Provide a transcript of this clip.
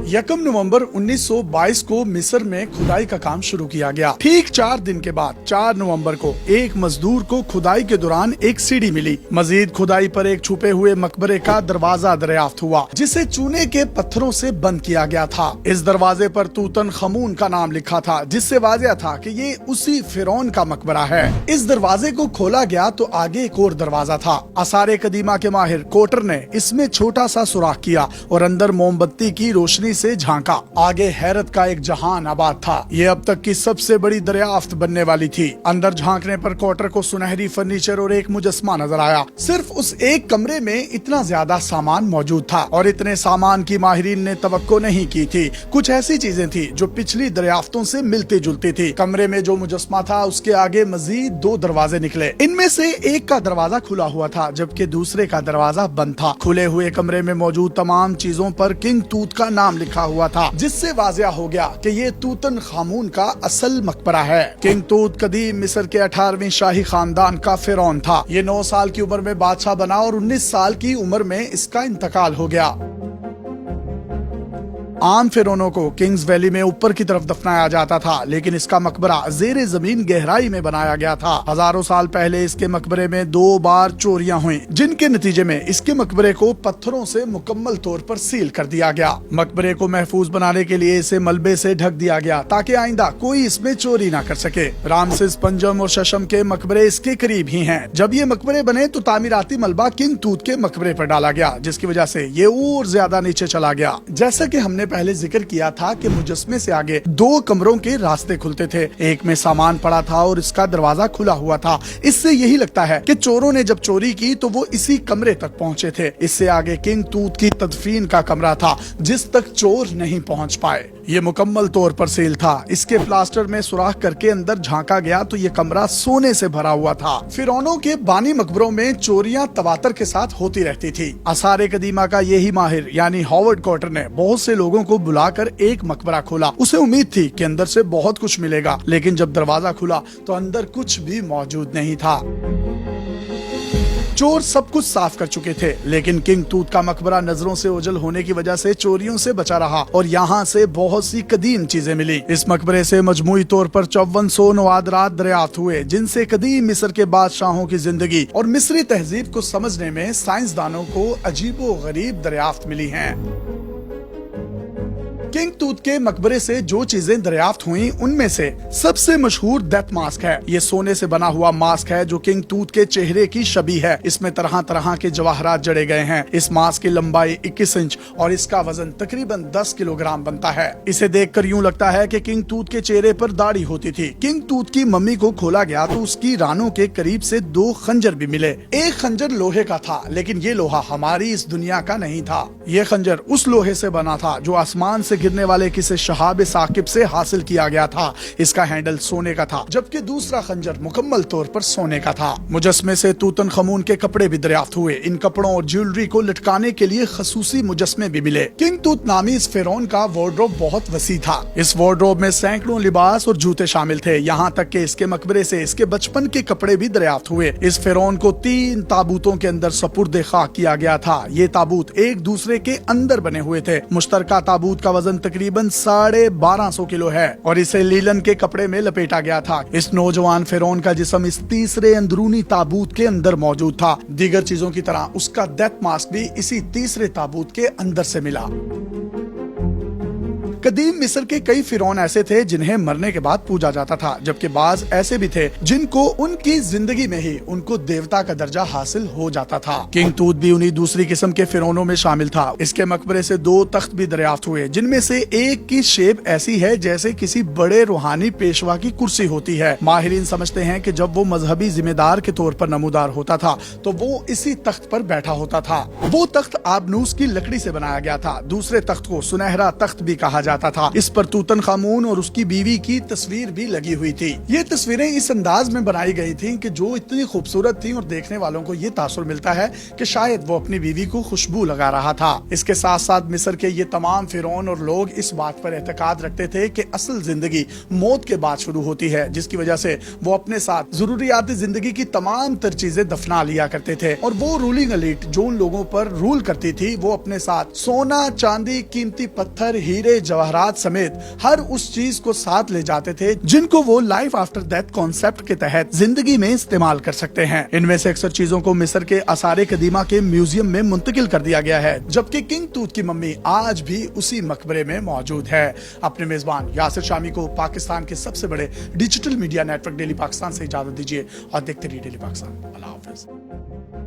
यकम नवंबर 1922 को मिस्र में खुदाई का काम शुरू किया गया। ठीक 4 दिन के बाद 4 नवंबर को एक मजदूर को खुदाई के दौरान एक सीढ़ी मिली। मजीद खुदाई पर एक छुपे हुए मकबरे का दरवाजा दरियाफ्त हुआ, जिसे चूने के पत्थरों से बंद किया गया था। इस दरवाजे पर तूतनखमून का नाम लिखा था, जिससे वाज़ेह था कि ये उसी फिरौन का मकबरा है। इस दरवाजे को खोला गया तो आगे एक और दरवाजा था। आसारे कदीमा के माहिर कोटर ने इसमें छोटा सा सुराख किया और अंदर मोमबत्ती की रोशनी से झांका। आगे हैरत का एक जहान आबाद था। ये अब तक की सबसे बड़ी दरियाफ्त बनने वाली थी। अंदर झांकने पर कोटर को सुनहरी फर्नीचर और एक मुजस्मा नजर आया। सिर्फ उस एक कमरे में इतना ज्यादा सामान मौजूद था और इतने सामान की माहिरीन ने तवक्को नहीं की थी। कुछ ऐसी चीजें थी जो पिछली दरियाफ्तों से मिलती जुलती थी। कमरे में जो मुजस्मा था उसके आगे मजीद 2 दरवाजे निकले। इनमें से एक का दरवाजा खुला हुआ था, जबकि दूसरे का दरवाजा बंद था। खुले हुए कमरे में मौजूद तमाम चीजों पर किंग तूत का नाम लिखा हुआ था, जिससे वाज़ेह हो गया कि ये तूतनखामून का असल मकबरा है। किंग तूत कदीम मिस्र के 18वीं शाही खानदान का फिरौन था। ये 9 साल की उम्र में बादशाह बना और 19 साल की उम्र में इसका इंतकाल हो गया। आम फिरौनों को किंग्स वैली में ऊपर की तरफ दफनाया जाता था, लेकिन इसका मकबरा जेरे जमीन गहराई में बनाया गया था। हजारों साल पहले इसके मकबरे में 2 बार चोरियां हुई, जिनके नतीजे में इसके मकबरे को पत्थरों से मुकम्मल तौर पर सील कर दिया गया। मकबरे को महफूज बनाने के लिए इसे मलबे से ढक दिया गया, ताकि आइंदा कोई इसमें चोरी ना कर सके। रामसेस पंजम और शशम के मकबरे इसके करीब ही हैं। जब ये मकबरे बने तो तामीराती मलबा किंग तूत के मकबरे पर डाला गया, जिसकी वजह से ये और ज्यादा नीचे चला गया। जैसा कि हमने पहले जिक्र किया था कि मुजस्मे से आगे 2 कमरों के रास्ते खुलते थे। एक में सामान पड़ा था और इसका दरवाजा खुला हुआ था। इससे यही लगता है कि चोरों ने जब चोरी की तो वो इसी कमरे तक पहुंचे थे। इससे आगे किंग तूत की तदफीन का कमरा था, जिस तक चोर नहीं पहुंच पाए। ये मुकम्मल तौर पर सील था। इसके प्लास्टर में सुराख करके अंदर झांका गया तो ये कमरा सोने से भरा हुआ था। फिरौनों के बानी मकबरों में चोरियां तवातर के साथ होती रहती थी। आसारे कदीमा का यही माहिर यानी हॉवर्ड कोटर ने बहुत से लोगों को बुलाकर एक मकबरा खोला। उसे उम्मीद थी कि अंदर से बहुत कुछ मिलेगा, लेकिन जब दरवाजा खुला तो अंदर कुछ भी मौजूद नहीं था। चोर सब कुछ साफ कर चुके थे, लेकिन किंग तूत का मकबरा नजरों से ओझल होने की वजह से चोरियों से बचा रहा और यहाँ से बहुत सी कदीम चीजें मिली। इस मकबरे से मजमूई तौर पर 5400 नवादरात दरियाफ्त हुए, जिनसे कदीम मिस्र के बादशाहों की जिंदगी और मिस्री तहजीब को समझने में साइंसदानों को अजीबो गरीब दरियाफ्त मिली हैं। किंग तूत के मकबरे से जो चीजें दरियाफ्त हुई उनमें से सबसे मशहूर डेथ मास्क है। ये सोने से बना हुआ मास्क है जो किंग तूत के चेहरे की शबी है। इसमें तरह तरह के जवाहरात जड़े गए हैं। इस मास्क की लंबाई 21 इंच और इसका वजन तकरीबन 10 किलोग्राम बनता है। इसे देखकर यूं लगता है कि किंग तूत के चेहरे पर दाढ़ी होती थी। किंग तूत की मम्मी को खोला गया तो उसकी रानों के करीब से 2 खंजर भी मिले। एक खंजर लोहे का था, लेकिन ये लोहा हमारी इस दुनिया का नहीं था। ये खंजर उस लोहे से बना था जो आसमान से गिरने वाले किसी शहाब साकिब से हासिल किया गया था। इसका हैंडल सोने का था, जबकि दूसरा खंजर मुकम्मल तौर पर सोने का था। मुजस्मे से तूतनखमून के कपड़े भी दरियाफ्त हुए। इन कपड़ों और ज्वेलरी को लटकाने के लिए खसूसी मुजस्मे भी मिले। किंग तूत नामी इस फिरौन का वार्डरोब बहुत वसी था। इस वार्डरोब में सैकड़ों लिबास और जूते शामिल थे। यहाँ तक कि इसके मकबरे से इसके बचपन के कपड़े भी दरियाफ्त हुए। इस फिरौन को 3 ताबूतों के अंदर सपुर्दे खाक किया गया था। ये ताबूत एक दूसरे के अंदर बने हुए थे। मुश्तरका ताबूत का वजन तकरीबन 1250 किलो है और इसे लीलन के कपड़े में लपेटा गया था। इस नौजवान फिरौन का जिस्म इस तीसरे अंदरूनी ताबूत के अंदर मौजूद था। दीगर चीजों की तरह उसका डेथ मास्क भी इसी तीसरे ताबूत के अंदर से मिला। कदीम मिस्र के कई फिरौन ऐसे थे जिन्हें मरने के बाद पूजा जाता था, जबकि बाज ऐसे भी थे जिनको उनकी जिंदगी में ही उनको देवता का दर्जा हासिल हो जाता था। किंग तूत भी उन्हीं दूसरी किस्म के फिरौनों में शामिल था। इसके मकबरे से 2 तख्त भी दरियाफ्त हुए, जिनमें से एक की शेप ऐसी है जैसे किसी बड़े रूहानी पेशवा की कुर्सी होती है। माहिरीन समझते हैं कि जब वो मजहबी जिम्मेदार के तौर पर नमूदार होता था तो वो इसी तख्त पर बैठा होता था। वो तख्त आबनूस की लकड़ी से बनाया गया था। दूसरे तख्त को सुनहरा तख्त भी कहा जाता जाता था। इस पर तूतन खामून और उसकी बीवी की तस्वीर भी लगी हुई थी। ये तस्वीरें इस अंदाज में बनाई गई थी कि जो इतनी खूबसूरत थी और देखने वालों को ये तासुर मिलता है कि शायद वो अपनी बीवी को खुशबू लगा रहा था। इसके साथ साथ मिस्र के ये तमाम फिरौन और लोग इस बात पर एतकाद रखते थे कि असल जिंदगी मौत के बाद शुरू होती है, जिसकी वजह से वो अपने साथ जरूरियात जिंदगी की तमाम तर चीजें दफना लिया करते थे। और वो रूलिंग एलीट जो उन लोगों पर रूल करती थी वो अपने साथ सोना, चांदी, कीमती पत्थर, हीरे, जवाहरात समेत हर उस चीज को साथ ले जाते थे जिनको वो लाइफ आफ्टर डेथ कॉन्सेप्ट के तहत जिंदगी में इस्तेमाल कर सकते हैं। इनमें से अक्सर चीजों को मिस्र के आसारे कदीमा के म्यूजियम में मुंतकिल कर दिया गया है, जबकि किंग तूत की मम्मी आज भी उसी मकबरे में मौजूद है। अपने मेजबान यासिर शामी को पाकिस्तान के सबसे बड़े digital media network daily Pakistan से इजाजत दीजिए और देखते रहिए डेली पाकिस्तान। अल्लाह हाफिज।